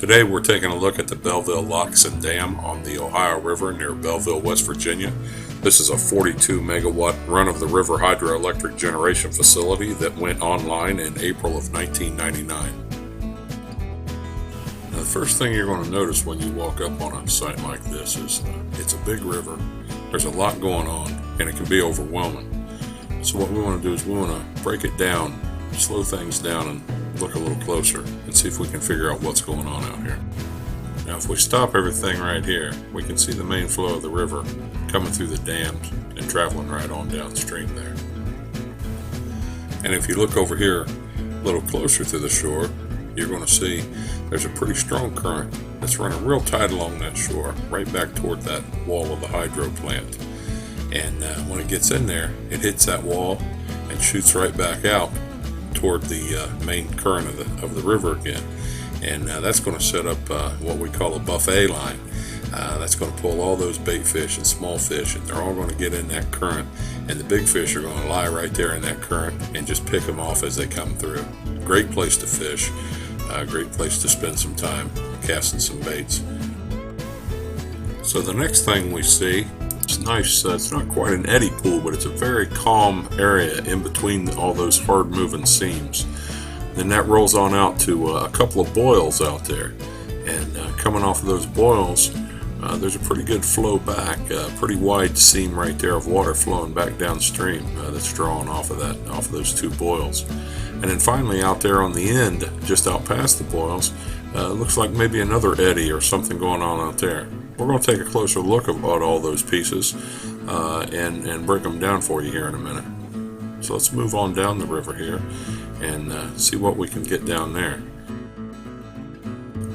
Today we're taking a look at the Belleville Locks and Dam on the Ohio River near Belleville, West Virginia. This is a 42 megawatt run-of-the-river hydroelectric generation facility that went online in April of 1999. Now, the first thing you're going to notice when you walk up on a site like this is it's a big river. There's a lot going on and it can be overwhelming. So what we want to do is we want to break it down, slow things down, and look a little closer and see if we can figure out what's going on out here. Now if we stop everything right here, we can see the main flow of the river coming through the dams and traveling right on downstream there. And if you look over here a little closer to the shore, you're going to see there's a pretty strong current that's running real tight along that shore, right back toward that wall of the hydro plant. And when it gets in there, it hits that wall and shoots right back out toward the main current of the river again, and that's going to set up what we call a buffet line. That's going to pull all those bait fish and small fish, and they're all going to get in that current, and the big fish are going to lie right there in that current and just pick them off as they come through. Great place to fish, great place to spend some time casting some baits. So the next thing we see, it's nice, it's not quite an eddy pool, but it's a very calm area in between all those hard moving seams. Then that rolls on out to a couple of boils out there, and coming off of those boils, there's a pretty good flow back, a pretty wide seam right there of water flowing back downstream that's drawing off of those two boils. And then finally out there on the end, just out past the boils, looks like maybe another eddy or something going on out there. We're going to take a closer look at all those pieces and break them down for you here in a minute. So let's move on down the river here and see what we can get down there.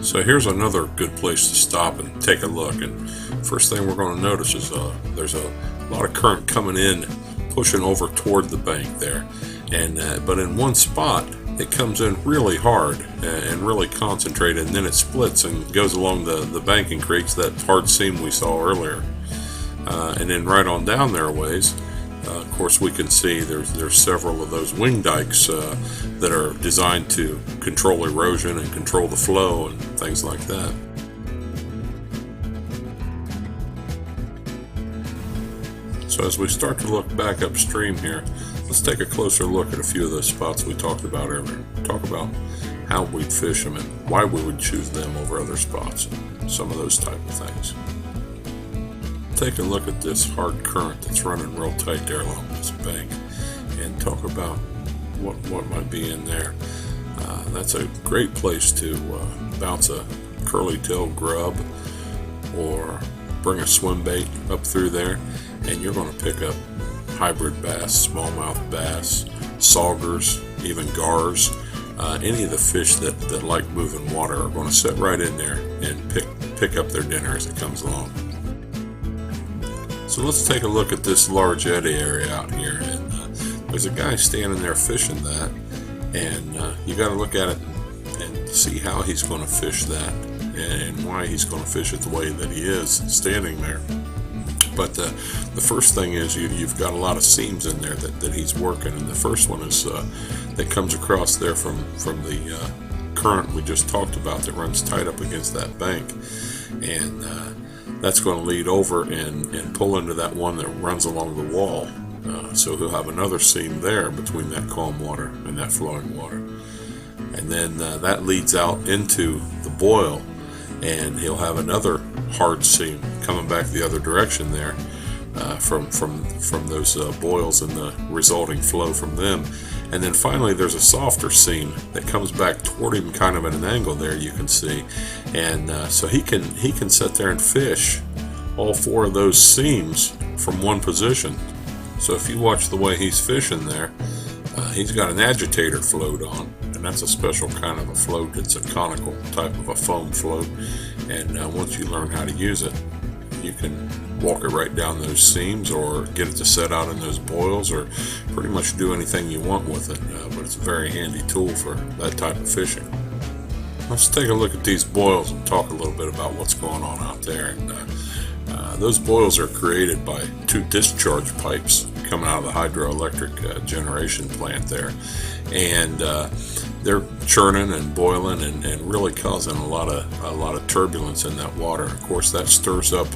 So here's another good place to stop and take a look. And first thing we're going to notice is there's a lot of current coming in, pushing over toward the bank there. And but in one spot, it comes in really hard and really concentrated, and then it splits and goes along the banking creeks, that hard seam we saw earlier. And then right on down there a ways, of course we can see there's several of those wing dikes that are designed to control erosion and control the flow and things like that. So as we start to look back upstream here, let's take a closer look at a few of those spots we talked about earlier. Talk about how we'd fish them and why we would choose them over other spots, and some of those type of things. Take a look at this hard current that's running real tight there along this bank and talk about what might be in there. That's a great place to bounce a curly-tailed grub or bring a swim bait up through there, and you're going to pick up hybrid bass, smallmouth bass, saugers, even gars. Any of the fish that like moving water are going to sit right in there and pick up their dinner as it comes along. So let's take a look at this large eddy area out here, and there's a guy standing there fishing that, and you got to look at it and see how he's going to fish that and why he's going to fish it the way that he is standing there. But the first thing is you've got a lot of seams in there that he's working, and the first one is that comes across there from the current we just talked about that runs tight up against that bank, and that's going to lead over and pull into that one that runs along the wall. So he'll have another seam there between that calm water and that flowing water, and then that leads out into the boil, and he'll have another hard seam coming back the other direction there from those boils and the resulting flow from them. And then finally there's a softer seam that comes back toward him kind of at an angle there, you can see, and so he can sit there and fish all four of those seams from one position. So if you watch the way he's fishing there, he's got an agitator float on, and that's a special kind of a float. It's a conical type of a foam float, and once you learn how to use it, you can walk it right down those seams or get it to set out in those boils or pretty much do anything you want with it, but it's a very handy tool for that type of fishing. Let's take a look at these boils and talk a little bit about what's going on out there. And those boils are created by two discharge pipes coming out of the hydroelectric generation plant there, and they're churning and boiling and really causing a lot of turbulence in that water. Of course, that stirs up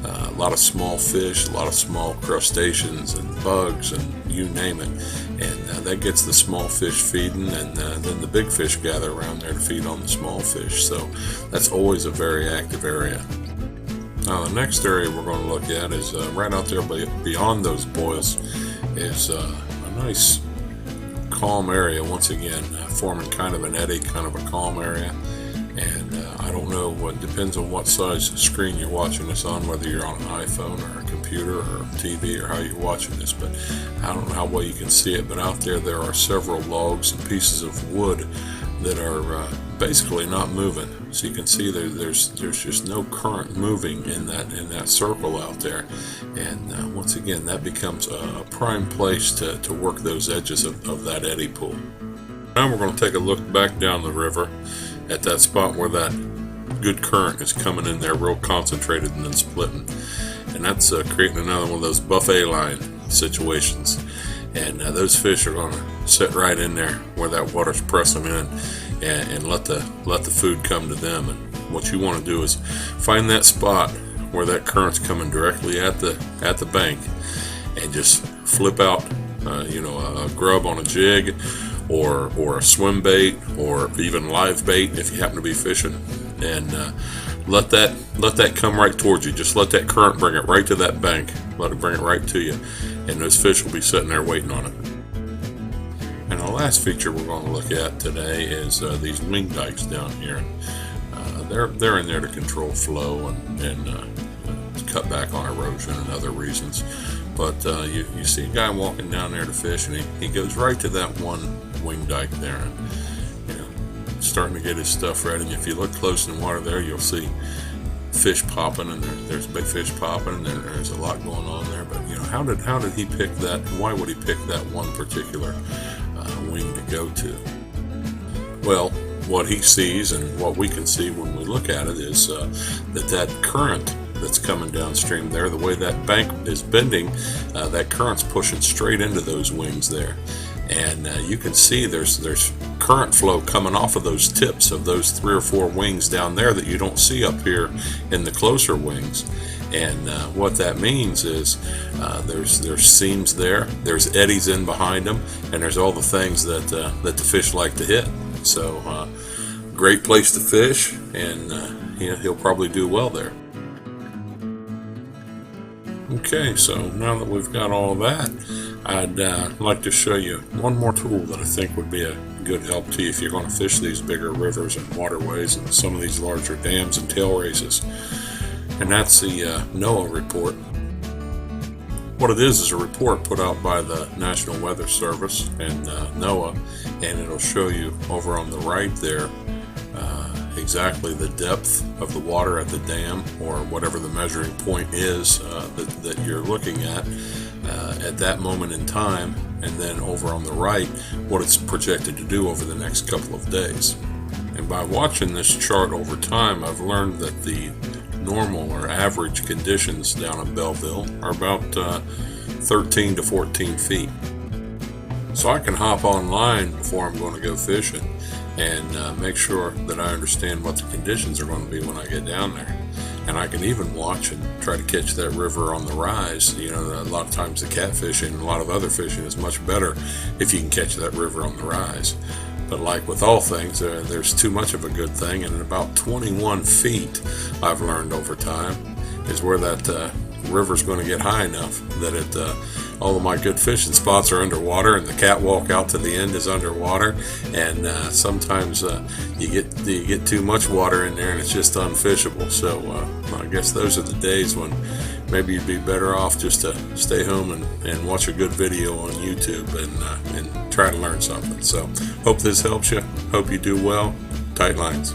a lot of small fish, a lot of small crustaceans and bugs and you name it, and that gets the small fish feeding, and then the big fish gather around there to feed on the small fish. So that's always a very active area. Now the next area we're going to look at is right out there beyond those boils is a nice calm area, once again forming kind of an eddy, kind of a calm area. And I don't know, what depends on what size screen you're watching this on, whether you're on an iPhone or a computer or TV or how you're watching this, but I don't know how well you can see it, but out there are several logs and pieces of wood that are basically not moving. So you can see there's just no current moving in that circle out there, and once again that becomes a prime place to work those edges of that eddy pool. Now we're going to take a look back down the river at that spot where that good current is coming in there real concentrated and then splitting, and that's creating another one of those buffet line situations, and those fish are going to sit right in there where that water's pressing in and let the food come to them. And what you want to do is find that spot where that current's coming directly at the bank and just flip out a grub on a jig or a swim bait or even live bait if you happen to be fishing, and let that come right towards you. Just let that current bring it right to that bank. Let it bring it right to you, and those fish will be sitting there waiting on it. And the last feature we're going to look at today is these wing dikes down here. They're in there to control flow and cut back on erosion and other reasons. But you see a guy walking down there to fish, and he goes right to that one wing dike there, and starting to get his stuff ready. And if you look close in the water there, you'll see fish popping, and there's big fish popping, and there's a lot going on there. But how did he pick that? Why would he pick that one particular wing to go to? Well, what he sees and what we can see when we look at it is that current that's coming downstream there, the way that bank is bending, that current's pushing straight into those wings there, and you can see there's current flow coming off of those tips of those 3 or 4 wings down there that you don't see up here in the closer wings. And what that means is there's seams there, there's eddies in behind them, and there's all the things that the fish like to hit. So great place to fish, and he'll probably do well there. Okay, so now that we've got all that, I'd like to show you one more tool that I think would be a good help to you if you're going to fish these bigger rivers and waterways and some of these larger dams and tail races. And that's the Noaa Report. What it is a report put out by the National Weather Service and NOAA, and it'll show you over on the right there exactly the depth of the water at the dam, or whatever the measuring point is that you're looking at that moment in time, and then over on the right what it's projected to do over the next couple of days. And by watching this chart over time, I've learned that the normal or average conditions down in Belleville are about 13 to 14 feet. So I can hop online before I'm going to go fishing and make sure that I understand what the conditions are going to be when I get down there. And I can even watch and try to catch that river on the rise. A lot of times the catfishing and a lot of other fishing is much better if you can catch that river on the rise. But like with all things, there's too much of a good thing, and at about 21 feet, I've learned over time, is where that river's going to get high enough that all of my good fishing spots are underwater, and the catwalk out to the end is underwater, and sometimes you get too much water in there and it's just unfishable. So I guess those are the days when maybe you'd be better off just to stay home and watch a good video on YouTube and try to learn something. So hope this helps you. Hope you do well. Tight lines.